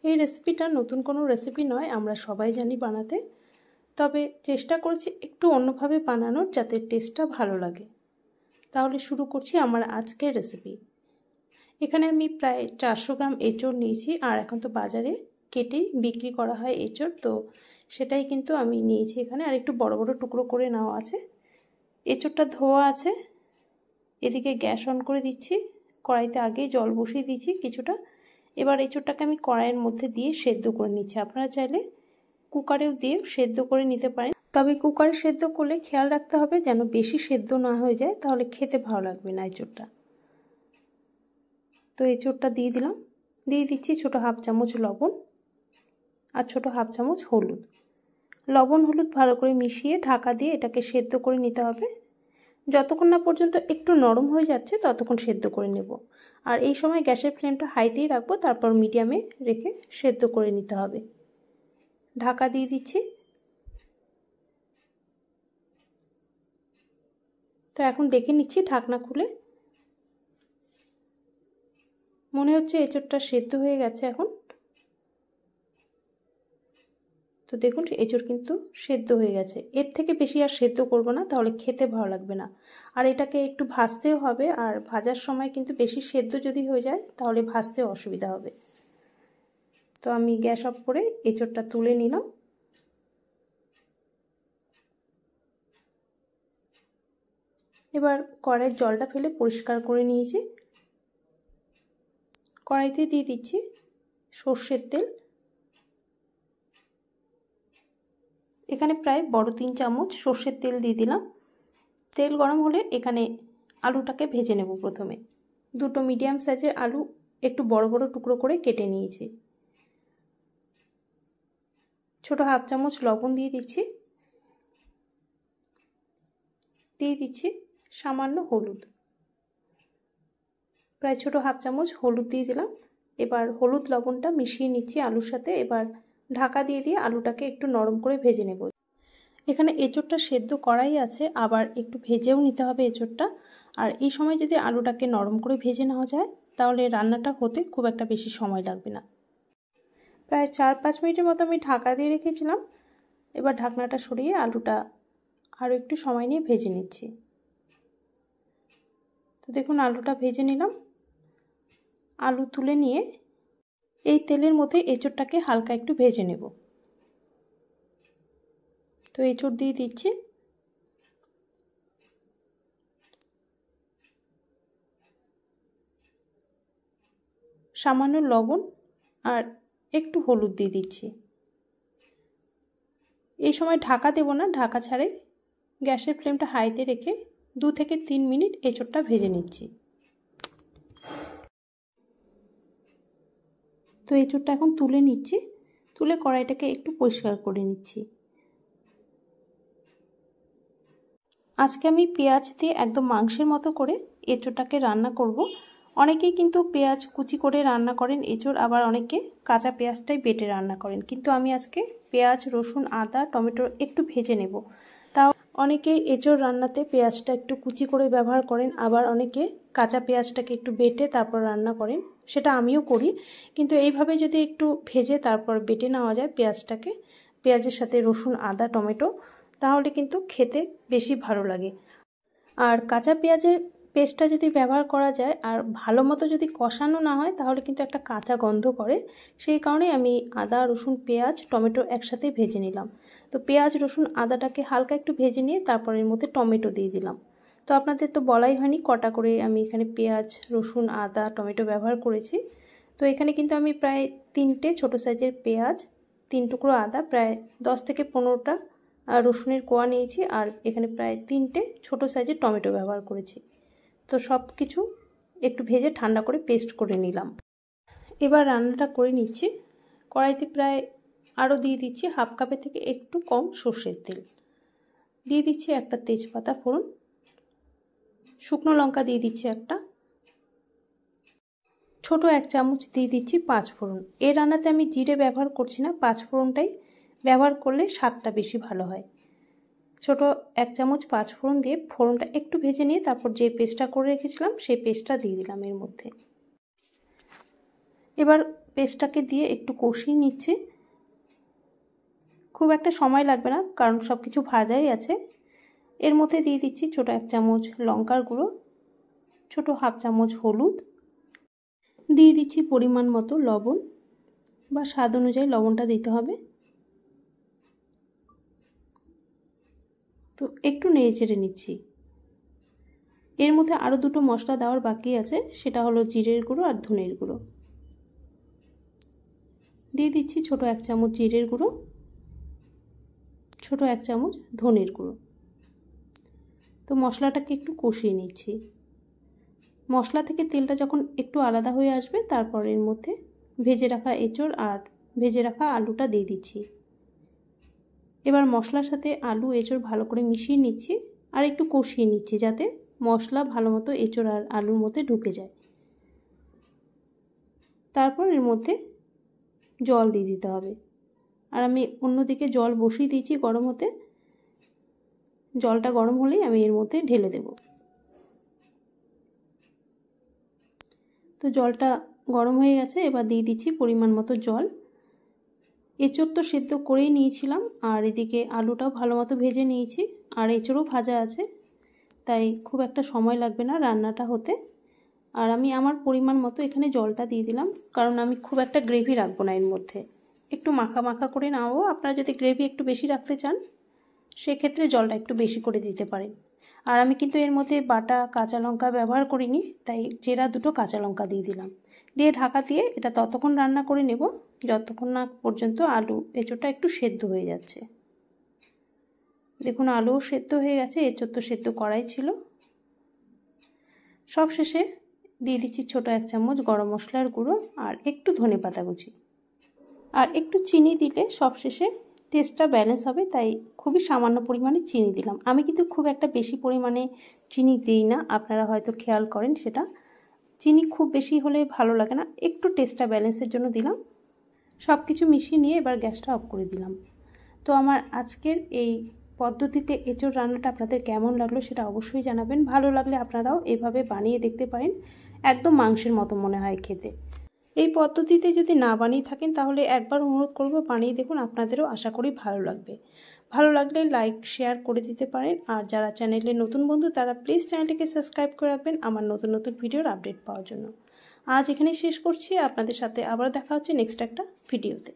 এই রেসিপিটা নতুন কোনো রেসিপি নয়, আমরা সবাই জানি বানাতে, তবে চেষ্টা করেছি একটু অন্যভাবে বানানোর যাতে টেস্টটা ভালো লাগে। তাহলে শুরু করছি আমার আজকের রেসিপি। এখানে আমি প্রায় 400 গ্রাম এঁচোড় নিয়েছি, আর এখন তো বাজারে কেটেই বিক্রি করা হয় এঁচোড়, তো সেটাই কিন্তু আমি নিয়েছি এখানে। আর একটু বড় বড় টুকরো করে নেওয়া আছে। এঁচোড়টা ধোয়া আছে। এদিকে গ্যাস অন করে দিচ্ছি, কড়াইতে আগেই জল বসিয়ে দিয়েছি কিছুটা। এবার এঁচোড়টাকে আমি কড়াইয়ের মধ্যে দিয়ে সেদ্ধ করে নিচ্ছি। আপনারা চাইলে কুকারেও দিয়ে সেদ্ধ করে নিতে পারেন, তবে কুকারে সেদ্ধ করলে খেয়াল রাখতে হবে যেন বেশি সেদ্ধ না হয়ে যায়, তাহলে খেতে ভালো লাগবে না এঁচোড়টা। তো এঁচোড়টা দিয়ে দিলাম। দিয়ে দিচ্ছি ছোটো হাফ চামচ লবণ আর ছোটো হাফ চামচ হলুদ। লবণ হলুদ ভালো করে মিশিয়ে ঢাকা দিয়ে এটাকে সেদ্ধ করে নিতে হবে। যতক্ষণ না পর্যন্ত একটু নরম হয়ে যাচ্ছে ততক্ষণ সেদ্ধ করে নেব। আর এই সময় গ্যাসের ফ্লেমটা হাইতেই রাখবো, তারপর মিডিয়ামে রেখে সেদ্ধ করে নিতে হবে। ঢাকা দিয়ে দিচ্ছি। তো এখন দেখে নিচ্ছি ঢাকনা খুলে। মনে হচ্ছে এঁচোড়টা সেদ্ধ হয়ে গেছে এখন। তো দেখুন এঁচোড় কিন্তু সেদ্ধ হয়ে গেছে। এর থেকে বেশি আর সেদ্ধ করব না, তাহলে খেতে ভালো লাগবে না। আর এটাকে একটু ভাজতেও হবে, আর ভাজার সময় কিন্তু বেশি সেদ্ধ যদি হয়ে যায় তাহলে ভাজতেও অসুবিধা হবে। তো আমি গ্যাস অফ করে এঁচোড়টা তুলে নিলাম। এবার কড়াইয়ের জলটা ফেলে পরিষ্কার করে নিয়েছি। কড়াইতে দিয়ে দিচ্ছি সর্ষের তেল। এখানে প্রায় বড় 3 চামচ সর্ষের তেল দিয়ে দিলাম। তেল গরম হলে এখানে আলুটাকে ভেজে নেব। প্রথমে দুটো মিডিয়াম সাইজের আলু একটু বড় বড় টুকরো করে কেটে নিয়েছি। ছোটো হাফ চামচ লবণ দিয়ে দিচ্ছি। দিয়ে দিচ্ছি সামান্য হলুদ, প্রায় ছোটো হাফ চামচ হলুদ দিয়ে দিলাম। এবার হলুদ লবণটা মিশিয়ে নিচ্ছি আলুর সাথে। এবার ঢাকা দিয়ে দিয়ে আলুটাকে একটু নরম করে ভেজে নেব। এখানে এঁচোড়টা সেদ্ধ করাই আছে, আবার একটু ভেজেও নিতে হবে এঁচোড়টা। আর এই সময় যদি আলুটাকে নরম করে ভেজে নেওয়া যায় তাহলে রান্নাটা হতে খুব একটা বেশি সময় লাগবে না। প্রায় 4-5 মিনিটের মতো আমি ঢাকা দিয়ে রেখেছিলাম। এবার ঢাকনাটা সরিয়ে আলুটা আরও একটু সময় নিয়ে ভেজে নিচ্ছি। তো দেখুন আলুটা ভেজে নিলাম। আলু তুলে নিয়ে এই তেলের মধ্যে এঁচোড়টাকে হালকা একটু ভেজে নেব। তো এঁচোড় দিয়ে দিচ্ছি। সামান্য লবণ আর একটু হলুদ দিয়ে দিচ্ছি। এই সময় ঢাকা দেব না, ঢাকা ছাড়াই গ্যাসের ফ্লেমটা হাইতে রেখে 2 থেকে 3 মিনিট এঁচোড়টা ভেজে নিচ্ছি। তো এঁচোড়টা এখন তুলে নিচ্ছি। তুলে কড়াইটাকে একটু পরিষ্কার করে নিচ্ছি। আজকে আমি পেঁয়াজ দিয়ে একদম মাংসের মতো করে এঁচোড়টাকে রান্না করব। অনেকেই কিন্তু পেঁয়াজ কুচি করে রান্না করেন এঁচোড়, আবার অনেকে কাঁচা পেঁয়াজটাই বেটে রান্না করেন, কিন্তু আমি আজকে পেঁয়াজ, রসুন, আদা, টমেটো একটু ভেজে নেব। তাও অনেকেই এঁচোড় রান্নাতে পেঁয়াজটা একটু কুচি করে ব্যবহার করেন, আবার অনেকে কাঁচা পেঁয়াজটাকে একটু বেটে তারপর রান্না করেন, সেটা আমিও করি। কিন্তু এইভাবে যদি একটু ভেজে তারপর বেটে নেওয়া যায় পেঁয়াজটাকে, পেঁয়াজের সাথে রসুন, আদা, টমেটো, তাহলে কিন্তু খেতে বেশি ভালো লাগে। আর কাঁচা পেঁয়াজের পেস্টটা যদি ব্যবহার করা যায় আর ভালো মতো যদি কষানো না হয় তাহলে কিন্তু একটা কাঁচা গন্ধ করে। সেই কারণেই আমি আদা, রসুন, পেঁয়াজ, টমেটো একসাথে ভেজে নিলাম। তো পেঁয়াজ, রসুন, আদাটাকে হালকা একটু ভেজে নিয়ে তারপর এর মধ্যে টমেটো দিয়ে দিলাম। তো আপনাদের তো বলাই হয়নি কটা করে আমি এখানে পেঁয়াজ, রসুন, আদা, টমেটো ব্যবহার করেছি। তো এখানে কিন্তু আমি প্রায় 3টে ছোটো সাইজের পেঁয়াজ, 3 টুকরো আদা, প্রায় 10 থেকে 15টা রসুনের কোয়া নিয়েছি, আর এখানে প্রায় 3টে ছোটো সাইজের টমেটো ব্যবহার করেছি। তো সব কিছু একটু ভেজে ঠান্ডা করে পেস্ট করে নিলাম। এবার রান্নাটা করে নিচ্ছি। কড়াইতে প্রায় আরও দিয়ে দিচ্ছি হাফ কাপের থেকে একটু কম সর্ষের তেল। দিয়ে দিচ্ছি একটা তেজপাতা ফোড়ন, শুকনো লঙ্কা দিয়ে দিচ্ছি একটা, ছোটো 1 চামচ দিয়ে দিচ্ছি 5 ফোড়ন। এই রান্নাতে আমি জিরে ব্যবহার করছি না, 5 ফোড়নটাই ব্যবহার করলে স্বাদটা বেশি ভালো হয়। ছোটো 1 চামচ 5 ফোড়ন দিয়ে ফোড়নটা একটু ভেজে নিয়ে তারপর যে পেস্টটা করে রেখেছিলাম সেই পেস্টটা দিয়ে দিলাম এর মধ্যে। এবার পেস্টটাকে দিয়ে একটু কষিয়ে নিচ্ছি। খুব একটা সময় লাগবে না, কারণ সব কিছু ভাজাই আছে। এর মধ্যে দিয়ে দিচ্ছি ছোটো 1 চামচ লঙ্কার গুঁড়ো, ছোটো হাফ চামচ হলুদ, দিয়ে দিচ্ছি পরিমাণ মতো লবণ বা স্বাদ অনুযায়ী লবণটা দিতে হবে। তো একটু নেড়ে চেড়ে নিচ্ছি। এর মধ্যে আরও দুটো মশলা দেওয়ার বাকি আছে, সেটা হলো জিরের গুঁড়ো আর ধনের গুঁড়ো। দিয়ে দিচ্ছি ছোটো 1 চামচ জিরের গুঁড়ো, ছোটো 1 চামচ ধনের গুঁড়ো। তো মশলাটাকে একটু কষিয়ে নিচ্ছি। মশলা থেকে তেলটা যখন একটু আলাদা হয়ে আসবে, তারপর এর মধ্যে ভেজে রাখা এঁচোড় আর ভেজে রাখা আলুটা দিয়ে দিচ্ছি। এবার মশলার সাথে আলু এঁচোড় ভালো করে মিশিয়ে নিচ্ছি আর একটু কষিয়ে নিচ্ছি, যাতে মশলা ভালো মতো এঁচোড় আর আলুর মধ্যে ঢুকে যায়। তারপর এর মধ্যে জল দিয়ে দিতে হবে। আর আমি অন্যদিকে জল বসিয়ে দিয়েছি গরম হতে। জলটা গরম হলেই আমি এর মধ্যে ঢেলে দেব। তো জলটা গরম হয়ে গেছে, এবার দিয়ে দিচ্ছি পরিমাণ মতো জল। এঁচোড় তো সেদ্ধ করেই নিয়েছিলাম, আর এদিকে আলুটাও ভালো মতো ভেজে নিয়েছি, আর এঁচোড়ও ভাজা আছে, তাই খুব একটা সময় লাগবে না রান্নাটা হতে। আর আমি আমার পরিমাণ মতো এখানে জলটা দিয়ে দিলাম, কারণ আমি খুব একটা গ্রেভি রাখবো না এর মধ্যে, একটু মাখা মাখা করে নাও। আপনারা যদি গ্রেভি একটু বেশি রাখতে চান, সেক্ষেত্রে জলটা একটু বেশি করে দিতে পারেন। আর আমি কিন্তু এর মধ্যে বাটা কাঁচা লঙ্কা ব্যবহার করিনি, তাই চেরা দুটো কাঁচা লঙ্কা দিয়ে দিলাম। দিয়ে ঢাকা দিয়ে এটা ততক্ষণ রান্না করে নেব যতক্ষণ না পর্যন্ত আলু এঁচোড়টা একটু সেদ্ধ হয়ে যাচ্ছে। দেখুন আলুও সেদ্ধ হয়ে গেছে, এঁচোড় তো সেদ্ধ করাই ছিল। সব শেষে দিয়ে দিচ্ছি ছোটো 1 চামচ গরম মশলার গুঁড়ো আর একটু ধনেপাতা কুচি, আর একটু চিনি দিলে সবশেষে টেস্টটা ব্যালেন্স হবে, তাই খুবই সামান্য পরিমাণে চিনি দিলাম। আমি কিন্তু খুব একটা বেশি পরিমাণে চিনি দিই না, আপনারা হয়তো খেয়াল করেন সেটা। চিনি খুব বেশি হলে ভালো লাগে না, একটু টেস্টটা ব্যালেন্সের জন্য দিলাম। সব কিছু মিশিয়ে নিয়ে এবার গ্যাসটা অফ করে দিলাম। তো আমার আজকের এই পদ্ধতিতে এঁচোড় রান্নাটা আপনাদের কেমন লাগলো সেটা অবশ্যই জানাবেন। ভালো লাগলে আপনারাও এভাবে বানিয়ে দেখতে পারেন, একদম মাংসের মতো মনে হয় খেতে। এই পদ্ধতিতে যদি না বানিয়ে থাকেন, তাহলে একবার অনুরোধ করব বানিয়ে দেখুন, আপনাদেরও আশা করি ভালো লাগবে। ভালো লাগলে লাইক শেয়ার করে দিতে পারেন, আর যারা চ্যানেলে নতুন বন্ধু তারা প্লিজ চ্যানেলটিকে সাবস্ক্রাইব করে রাখবেন আমার নতুন নতুন ভিডিওর আপডেট পাওয়ার জন্য। আজ এখানেই শেষ করছি, আপনাদের সাথে আবার দেখা হচ্ছে নেক্সট একটা ভিডিওতে।